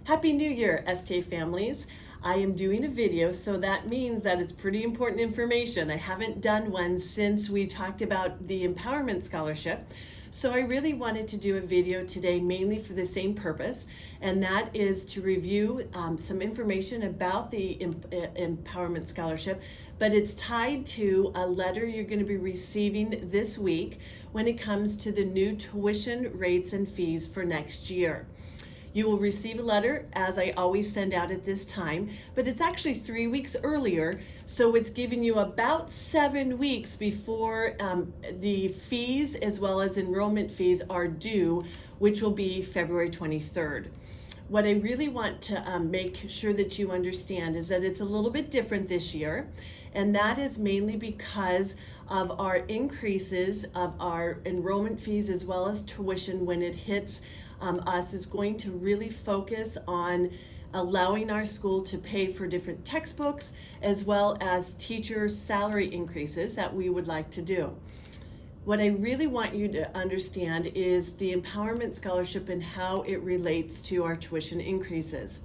Happy New Year, STA families. I am doing a video, so that means that it's pretty important information. I haven't done one since we talked about the Empowerment Scholarship. So I really wanted to do a video today mainly for the same purpose, and that is to review some information about the Empowerment Scholarship, but it's tied to a letter you're going to be receiving this week when it comes to the new tuition rates and fees for next year. You will receive a letter, as I always send out at this time, but it's actually 3 weeks earlier, so it's giving you about 7 weeks before the fees as well as enrollment fees are due, which will be February 23rd. What I really want to make sure that you understand is that it's a little bit different this year, and that is mainly because of our increases of our enrollment fees as well as tuition when it hits us is going to really focus on allowing our school to pay for different textbooks as well as teacher salary increases that we would like to do. What I really want you to understand is the Empowerment Scholarship and how it relates to our tuition increases.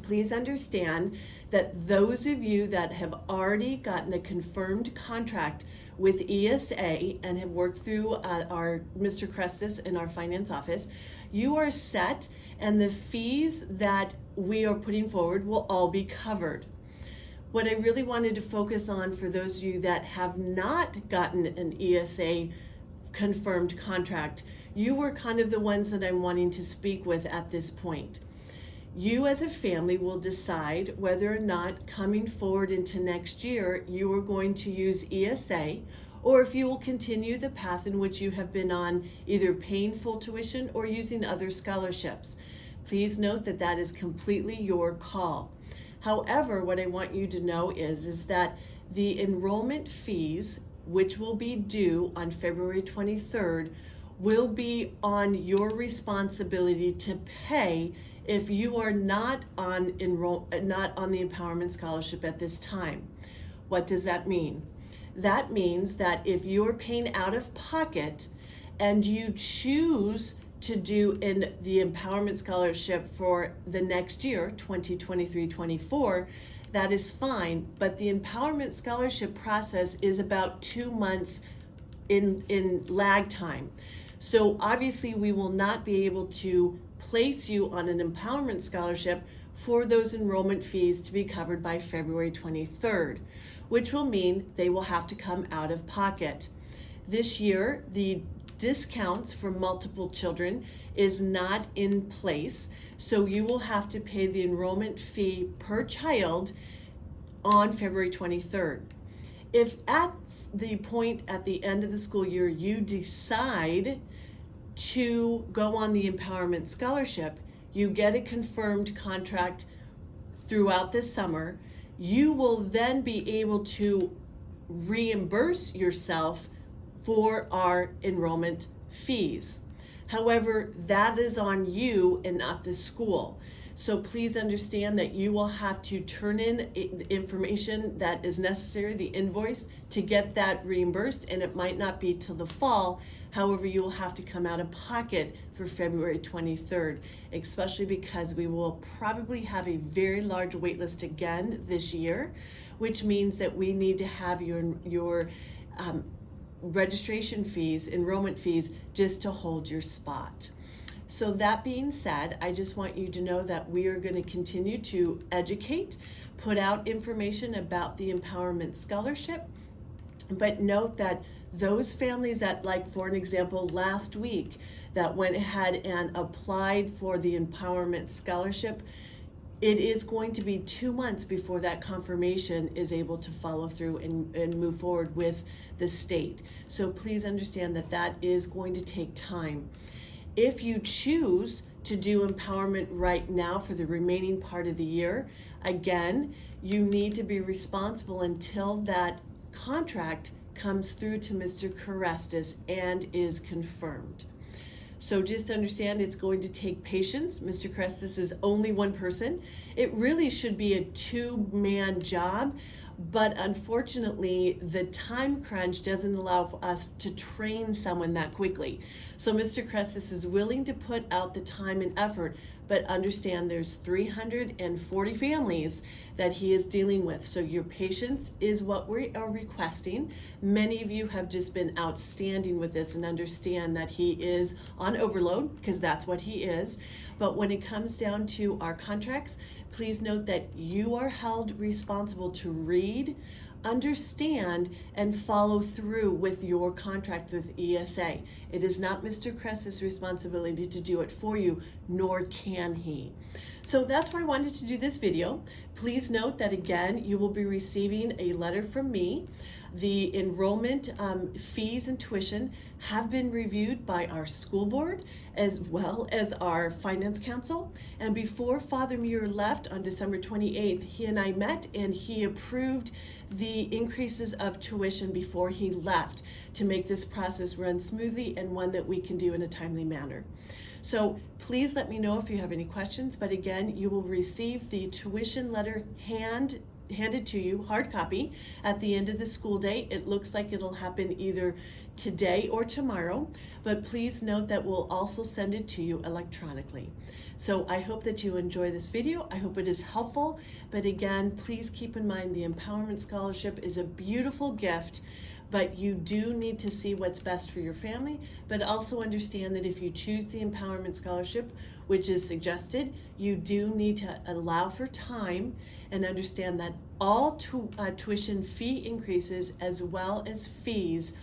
Please understand that those of you that have already gotten a confirmed contract with ESA and have worked through our Mr. Crestis in our finance office, you are set, and the fees that we are putting forward will all be covered. What I really wanted to focus on for those of you that have not gotten an ESA confirmed contract, you were kind of the ones that I'm wanting to speak with at this point. You as a family will decide whether or not coming forward into next year you are going to use ESA, or if you will continue the path in which you have been on, either paying full tuition or using other scholarships. Please note that that is completely your call. However, what I want you to know is that the enrollment fees, which will be due on February 23rd, will be on your responsibility to pay if you are not on the Empowerment Scholarship at this time. What does that mean? That means that if you're paying out of pocket and you choose to do in the Empowerment Scholarship for the next year, 2023-24, that is fine, but the Empowerment Scholarship process is about 2 months in lag time. So obviously we will not be able to place you on an Empowerment Scholarship for those enrollment fees to be covered by February 23rd, which will mean they will have to come out of pocket. This year, the discounts for multiple children is not in place, so you will have to pay the enrollment fee per child on February 23rd. If at the point at the end of the school year you decide to go on the Empowerment Scholarship, you get a confirmed contract throughout this summer, you will then be able to reimburse yourself for our enrollment fees. However, that is on you and not the school. So please understand that you will have to turn in the information that is necessary, the invoice, to get that reimbursed, and it might not be till the fall. However, you will have to come out of pocket for February 23rd, especially because we will probably have a very large wait list again this year, which means that we need to have your registration fees, enrollment fees, just to hold your spot. So that being said, I just want you to know that we are going to continue to educate, put out information about the Empowerment Scholarship, but note that those families that, like for an example, last week that went ahead and applied for the Empowerment Scholarship, it is going to be 2 months before that confirmation is able to follow through and move forward with the state. So please understand that that is going to take time. If you choose to do empowerment right now for the remaining part of the year, again, you need to be responsible until that contract comes through to Mr. Crestis and is confirmed. So just understand it's going to take patience. Mr. Crestis is only one person. It really should be a 2-man job, but unfortunately the time crunch doesn't allow us to train someone that quickly. So Mr. Crestis is willing to put out the time and effort, but understand there's 340 families that he is dealing with. So your patience is what we are requesting. Many of you have just been outstanding with this and understand that he is on overload, because that's what he is. But when it comes down to our contracts, please note that you are held responsible to read, understand, and follow through with your contract with ESA. It is not Mr. Kress's responsibility to do it for you, nor can he. So that's why I wanted to do this video. Please note that again, you will be receiving a letter from me. The enrollment fees and tuition have been reviewed by our school board as well as our finance council. And before Father Muir left on December 28th, he and I met and he approved the increases of tuition before he left to make this process run smoothly and one that we can do in a timely manner. So please let me know if you have any questions, but again, you will receive the tuition letter handed to you, hard copy, at the end of the school day. It looks like it'll happen either today or tomorrow, but please note that we'll also send it to you electronically. So I hope that you enjoy this video. I hope it is helpful, but again, please keep in mind the Empowerment Scholarship is a beautiful gift, but you do need to see what's best for your family, but also understand that if you choose the Empowerment Scholarship, which is suggested, you do need to allow for time and understand that all tuition fee increases as well as fees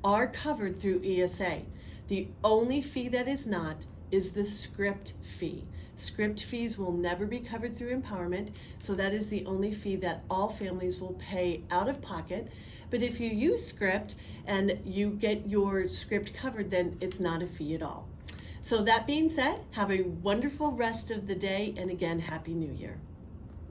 are covered through ESA. The only fee that is not is the script fee. Script fees will never be covered through empowerment, so that is the only fee that all families will pay out of pocket. But if you use script and you get your script covered, then it's not a fee at all. So that being said, have a wonderful rest of the day, and again, Happy New Year.